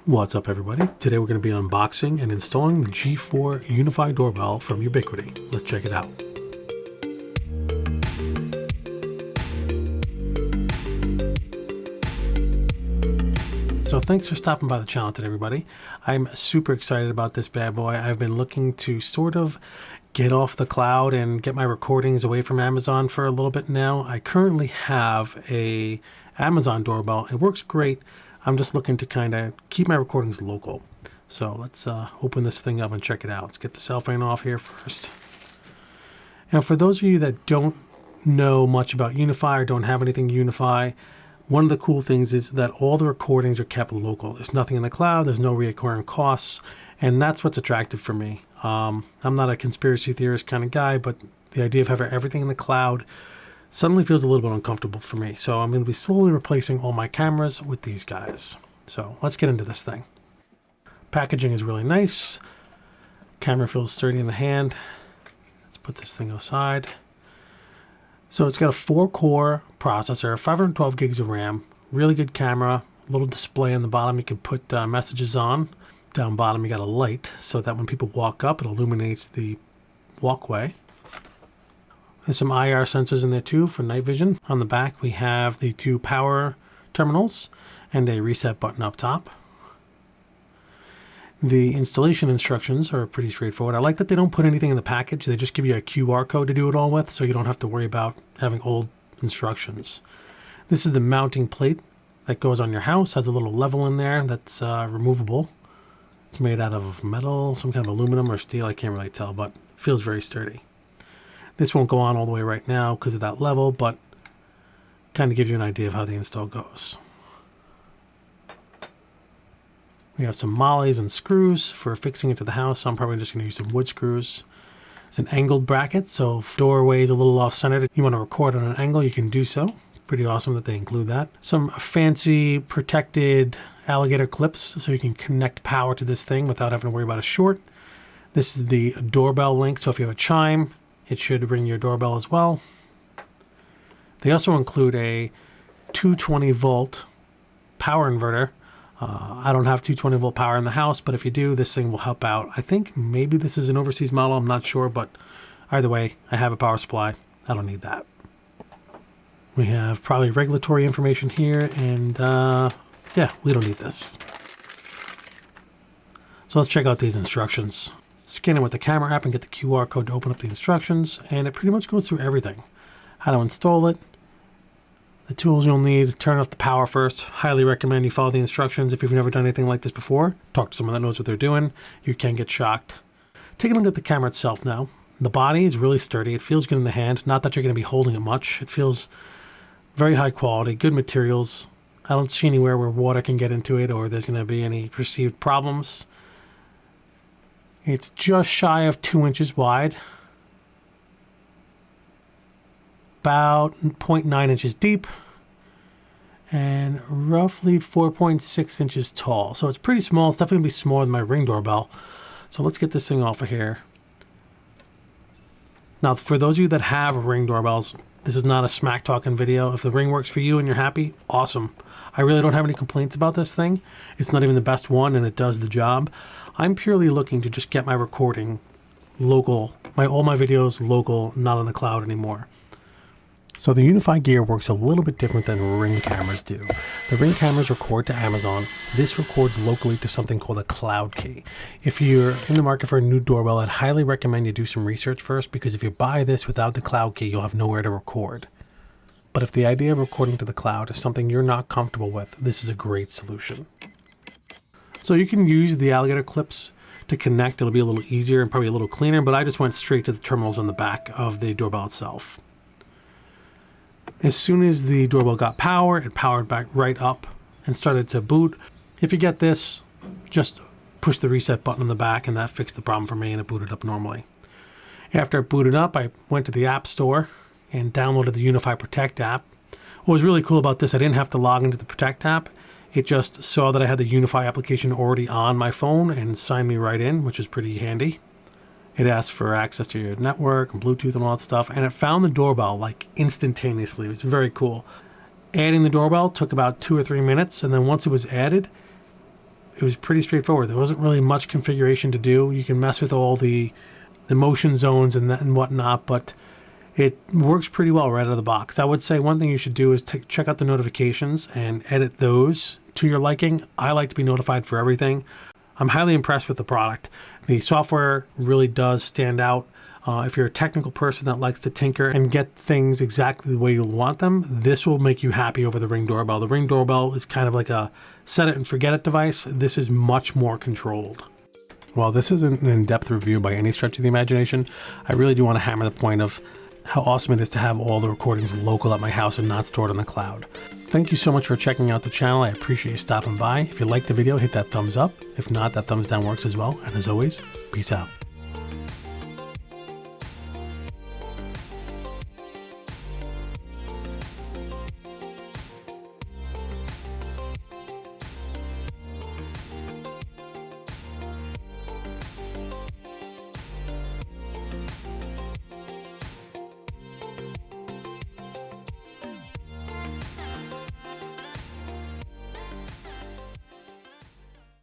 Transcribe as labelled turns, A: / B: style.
A: What's up, everybody? Today we're going to be unboxing and installing the G4 Unifi Doorbell from Ubiquiti. Let's check it out. So thanks for stopping by the channel today, everybody. I'm super excited about this bad boy. I've been looking to sort of get off the cloud and get my recordings away from Amazon for a little bit now. I currently have a Amazon doorbell. It works great. I'm just looking to kind of keep my recordings local. So let's open this thing up and check it out. Let's get the cellophane off here first. Now, for those of you that don't know much about Unifi or don't have anything Unifi, one of the cool things is that all the recordings are kept local. There's nothing in the cloud. There's no recurring costs. And that's what's attractive for me. I'm not a conspiracy theorist kind of guy, but the idea of having everything in the cloud suddenly feels a little bit uncomfortable for me. So I'm going to be slowly replacing all my cameras with these guys. So let's get into this thing. Packaging is really nice. Camera feels sturdy in the hand. Let's put this thing aside. So it's got a 4-core processor, 512 gigs of RAM, really good camera, little display on the bottom you can put messages on. Down bottom you got a light so that when people walk up it illuminates the walkway. There's some IR sensors in there too for night vision. On the back we have the 2 power terminals and a reset button up top. The installation instructions are pretty straightforward. I like that they don't put anything in the package. They just give you a QR code to do it all with, so you don't have to worry about having old instructions. This is the mounting plate that goes on your house. Has a little level in there that's removable. It's made out of metal, some kind of aluminum or steel. I can't really tell, but feels very sturdy. This won't go on all the way right now because of that level, but kind of gives you an idea of how the install goes. We have some mollies and screws for fixing it to the house. I'm probably just going to use some wood screws. It's an angled bracket, so if the doorway is a little off-centered, you want to record on an angle, you can do so. Pretty awesome that they include that. Some fancy protected alligator clips so you can connect power to this thing without having to worry about a short. This is the doorbell link, so if you have a chime, it should ring your doorbell as well. They also include a 220 volt power inverter. I don't have 220 volt power in the house, but if you do, this thing will help out. I think maybe this is an overseas model. I'm not sure, but either way, I have a power supply. I don't need that. We have probably regulatory information here, and yeah, we don't need this. So let's check out these instructions. Scan it with the camera app and get the QR code to open up the instructions, and it pretty much goes through everything. How to install it, the tools you'll need, turn off the power first. Highly recommend you follow the instructions if you've never done anything like this before. Talk to someone that knows what they're doing. You can get shocked. Take a look at the camera itself now. The body is really sturdy. It feels good in the hand. Not that you're going to be holding it much. It feels very high quality, good materials. I don't see anywhere where water can get into it or there's going to be any perceived problems. It's just shy of 2 inches wide, about 0.9 inches deep, and roughly 4.6 inches tall. So it's pretty small. It's definitely going to be smaller than my Ring doorbell. So let's get this thing off of here. Now, for those of you that have Ring doorbells, this is not a smack talking video. If the Ring works for you and you're happy, awesome. I really don't have any complaints about this thing. It's not even the best one and it does the job. I'm purely looking to just get my recording local, all my videos local, not on the cloud anymore. So the Unifi gear works a little bit different than Ring cameras do. The Ring cameras record to Amazon. This records locally to something called a cloud key. If you're in the market for a new doorbell, I'd highly recommend you do some research first, because if you buy this without the cloud key, you'll have nowhere to record. But if the idea of recording to the cloud is something you're not comfortable with, this is a great solution. So you can use the alligator clips to connect. It'll be a little easier and probably a little cleaner, but I just went straight to the terminals on the back of the doorbell itself. As soon as the doorbell got power, it powered back right up and started to boot. If you get this, just push the reset button on the back and that fixed the problem for me and it booted up normally. After it booted up, I went to the App Store and downloaded the Unifi Protect app. What was really cool about this, I didn't have to log into the Protect app. It just saw that I had the Unifi application already on my phone and signed me right in, which is pretty handy. It asked for access to your network and Bluetooth and all that stuff, and it found the doorbell like instantaneously. It was very cool. Adding the doorbell took about 2 or 3 minutes, and then once it was added, it was pretty straightforward. There wasn't really much configuration to do. You can mess with all the motion zones and whatnot, but it works pretty well right out of the box. I would say one thing you should do is check out the notifications and edit those to your liking. I like to be notified for everything. I'm highly impressed with the product. The software really does stand out. If you're a technical person that likes to tinker and get things exactly the way you want them, this will make you happy over the Ring Doorbell. The Ring Doorbell is kind of like a set it and forget it device. This is much more controlled. While this isn't an in-depth review by any stretch of the imagination, I really do want to hammer the point of how awesome it is to have all the recordings local at my house and not stored on the cloud. Thank you so much for checking out the channel. I appreciate you stopping by. If you liked the video, hit that thumbs up. If not, that thumbs down works as well. And as always, peace out.